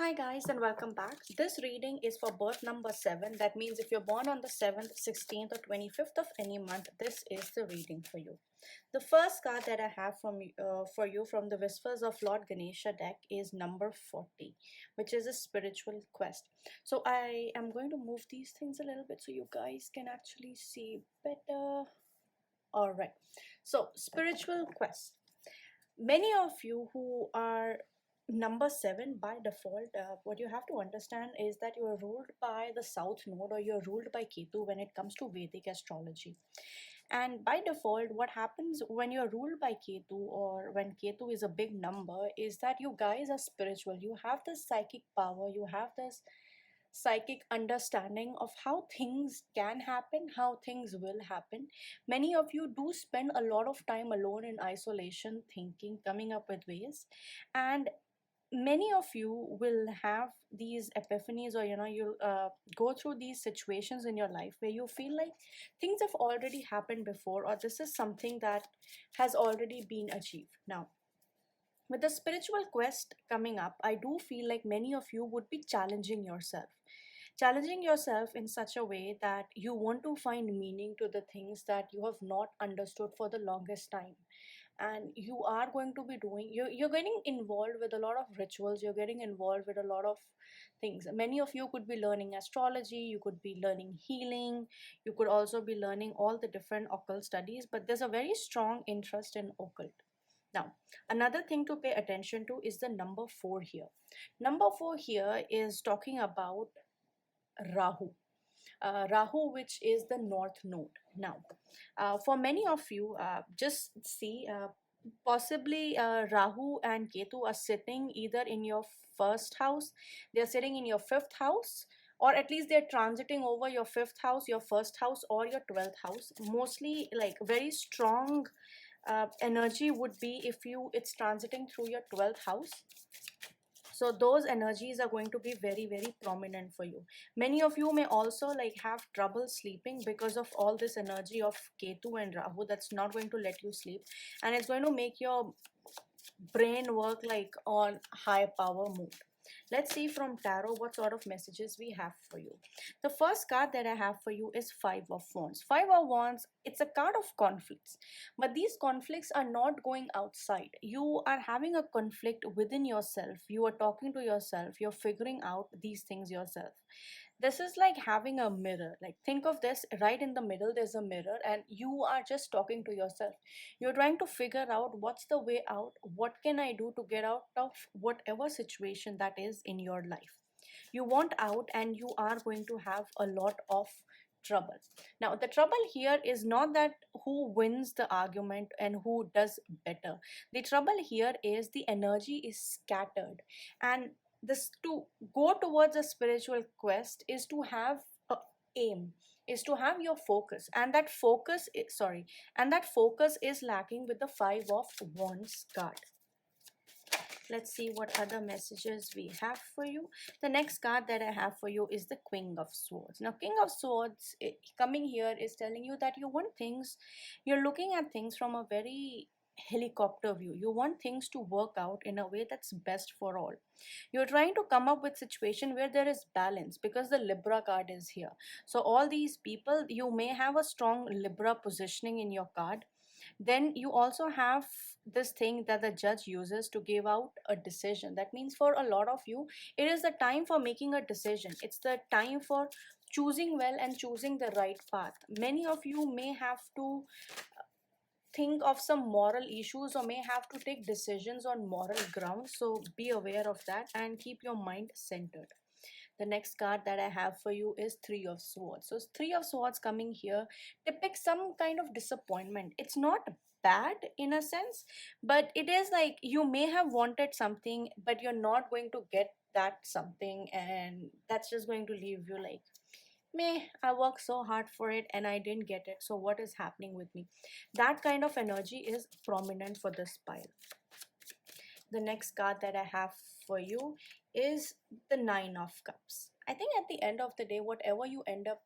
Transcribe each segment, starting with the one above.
Hi guys and welcome back. This reading is for birth number 7. That means if you're born on the 7th, 16th or 25th of any month, this is the reading for you. The first card that I have for you from the Whispers of Lord Ganesha deck is number 40, which is a spiritual quest. So I am going to move these things a little bit so you guys can actually see better. Alright, so spiritual quest. Many of you who are number 7 by default, what you have to understand is that you are ruled by the south node, or you're ruled by Ketu when it comes to Vedic astrology. And by default, what happens when you're ruled by Ketu, or when Ketu is a big number, is that you guys are spiritual. You have this psychic power, you have this psychic understanding of how things can happen, how things will happen. Many of you do spend a lot of time alone in isolation, thinking, coming up with ways, and many of you will have these epiphanies, or you'll go through these situations in your life where you feel like things have already happened before, or this is something that has already been achieved. Now, with the spiritual quest coming up, I do feel like many of you would be challenging yourself in such a way that you want to find meaning to the things that you have not understood for the longest time. And you are going to be doing, you're getting involved with a lot of rituals, you're getting involved with a lot of things. Many of you could be learning astrology, you could be learning healing, you could also be learning all the different occult studies, but there's a very strong interest in occult. Now, another thing to pay attention to is the number 4 here. Number 4 here is talking about Rahu. Rahu, which is the north node. Now, for many of you, just see, possibly Rahu and Ketu are sitting either in your first house, they're sitting in your fifth house, or at least they're transiting over your fifth house, your first house, or your 12th house. Mostly, like, very strong energy would be if it's transiting through your 12th house. So those energies are going to be very, very prominent for you. Many of you may also like have trouble sleeping because of all this energy of Ketu and Rahu that's not going to let you sleep, and it's going to make your brain work like on high power mode. Let's see from tarot what sort of messages we have for you. The first card that I have for you is Five of Wands. Five of Wands, it's a card of conflicts, but these conflicts are not going outside. You are having a conflict within yourself. You are talking to yourself. You're figuring out these things yourself. This is like having a mirror. Like, think of this, right in the middle there's a mirror, and you are just talking to yourself. You're trying to figure out what's the way out, what can I do to get out of whatever situation that is in your life. You want out, and you are going to have a lot of trouble. Now, the trouble here is not that who wins the argument and who does better. The trouble here is the energy is scattered, and this to go towards a spiritual quest is to have a aim, is to have your focus, and that focus is, and that focus is lacking with the Five of Wands card. Let's see what other messages we have for you. The next card that I have for you is the King of Swords. Now, King of Swords coming here is telling you that you want things, you're looking at things from a very helicopter view. You want things to work out in a way that's best for all. You're trying to come up with situation where there is balance, because the Libra card is here. So all these people, you may have a strong Libra positioning in your card. Then you also have this thing that the judge uses to give out a decision. That means for a lot of you, it is the time for making a decision. It's the time for choosing well and choosing the right path. Many of you may have to think of some moral issues, or may have to take decisions on moral grounds. So be aware of that and keep your mind centered. The next card that I have for you is Three of Swords. So Three of Swords coming here depicts some kind of disappointment. It's not bad in a sense, but it is like you may have wanted something, but you're not going to get that something, and that's just going to leave you like, meh, I worked so hard for it and I didn't get it. So what is happening with me? That kind of energy is prominent for this pile. The next card that I have for you is the Nine of Cups. I think at the end of the day, whatever you end up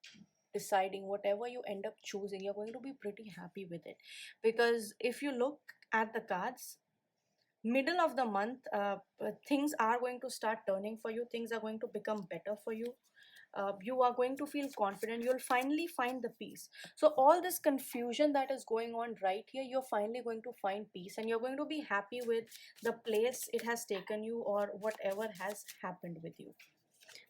deciding, whatever you end up choosing, you're going to be pretty happy with it. Because if you look at the cards, Middle of the month, things are going to start turning for you, things are going to become better for you. You are going to feel confident, you'll finally find the peace. So all this confusion that is going on right here, you're finally going to find peace, and you're going to be happy with the place it has taken you, or whatever has happened with you.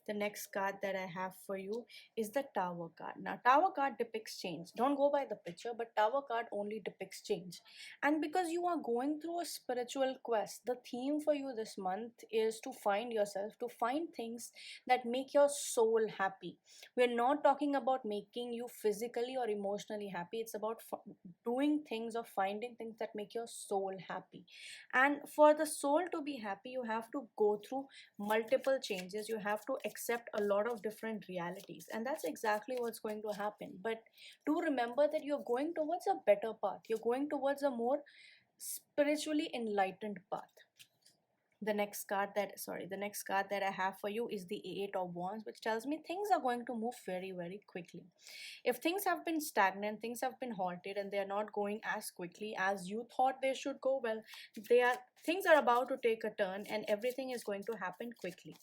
The next card that I have for you is the Tower card. Now, Tower card depicts change. Don't go by the picture, but Tower card only depicts change. And because you are going through a spiritual quest, the theme for you this month is to find yourself, to find things that make your soul happy. We're not talking about making you physically or emotionally happy. It's about doing things or finding things that make your soul happy. And for the soul to be happy, you have to go through multiple changes, you have to accept a lot of different realities, and that's exactly what's going to happen. But do remember that you're going towards a better path, you're going towards a more spiritually enlightened path. The next card that I have for you is the Eight of Wands, which tells me things are going to move very, very quickly. If things have been stagnant, things have been halted, and they are not going as quickly as you thought they should go, well, they are things are about to take a turn, and everything is going to happen quickly.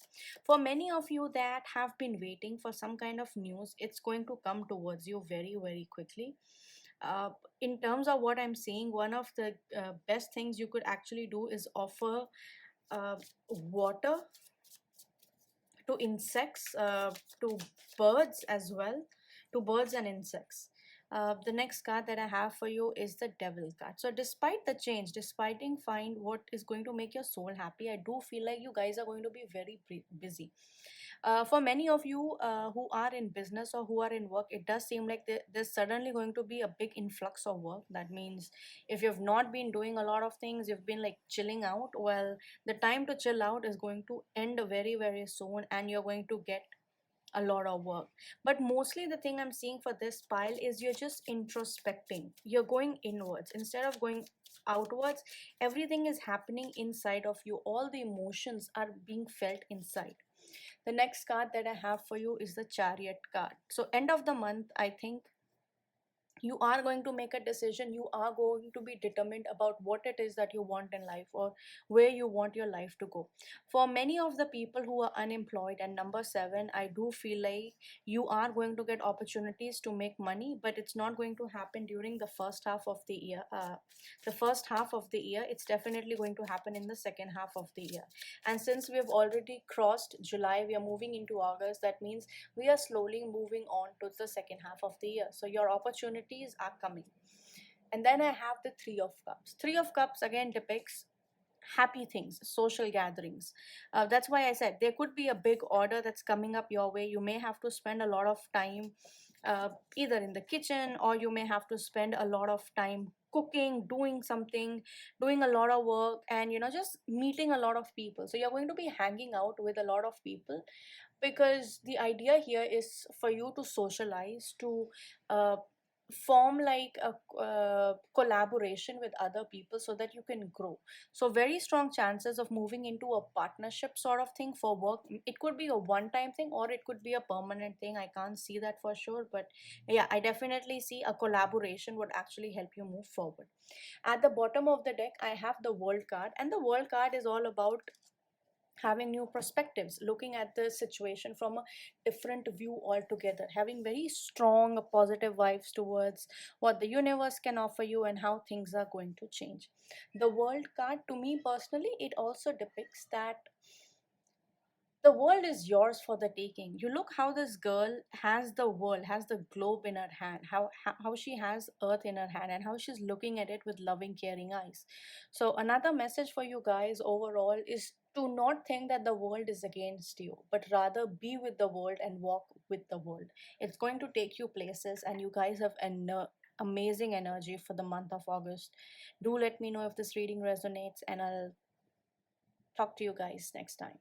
For many of you that have been waiting for some kind of news, it's going to come towards you very, very quickly. uh, in terms of what I'm seeing, one of the best things you could actually do is offer water to insects, to birds as well, to birds and insects. The next card that I have for you is the Devil card. So, despite the change, despite find what is going to make your soul happy, I do feel like you guys are going to be very busy. For many of you who are in business or who are in work, it does seem like there's suddenly going to be a big influx of work. That means if you've not been doing a lot of things, you've been like chilling out, well, the time to chill out is going to end very, very soon, and you're going to get a lot of work. But mostly the thing I'm seeing for this pile is you're just introspecting, you're going inwards instead of going outwards. Everything is happening inside of you, all the emotions are being felt inside. The next card that I have for you is the Chariot card. So end of the month, I think you are going to make a decision, you are going to be determined about what it is that you want in life, or where you want your life to go. For many of the people who are unemployed, and number 7, I do feel like you are going to get opportunities to make money, but it's not going to happen during the first half of the year. The first half of the year, it's definitely going to happen in the second half of the year. And since we have already crossed July, we are moving into August, that means we are slowly moving on to the second half of the year. So your opportunities are coming. And then I have the Three of Cups. Three of Cups again depicts happy things, social gatherings. That's why I said there could be a big order that's coming up your way. You may have to spend a lot of time either in the kitchen, or you may have to spend a lot of time cooking, doing something, doing a lot of work, and just meeting a lot of people. So you're going to be hanging out with a lot of people, because the idea here is for you to socialize, to uh, form like a collaboration with other people so that you can grow. So very strong chances of moving into a partnership sort of thing for work. It could be a one time thing, or it could be a permanent thing. I can't see that for sure, but yeah, I definitely see a collaboration would actually help you move forward. At the bottom of the deck, I have the World card, and the World card is all about having new perspectives, looking at the situation from a different view altogether, having very strong positive vibes towards what the universe can offer you and how things are going to change. The World card, to me personally, it also depicts that the world is yours for the taking. You look how this girl has the world, has the globe in her hand, how she has earth in her hand, and how she's looking at it with loving, caring eyes. So another message for you guys overall is to not think that the world is against you, but rather be with the world and walk with the world. It's going to take you places, and you guys have an amazing energy for the month of August. Do let me know if this reading resonates, and I'll talk to you guys next time.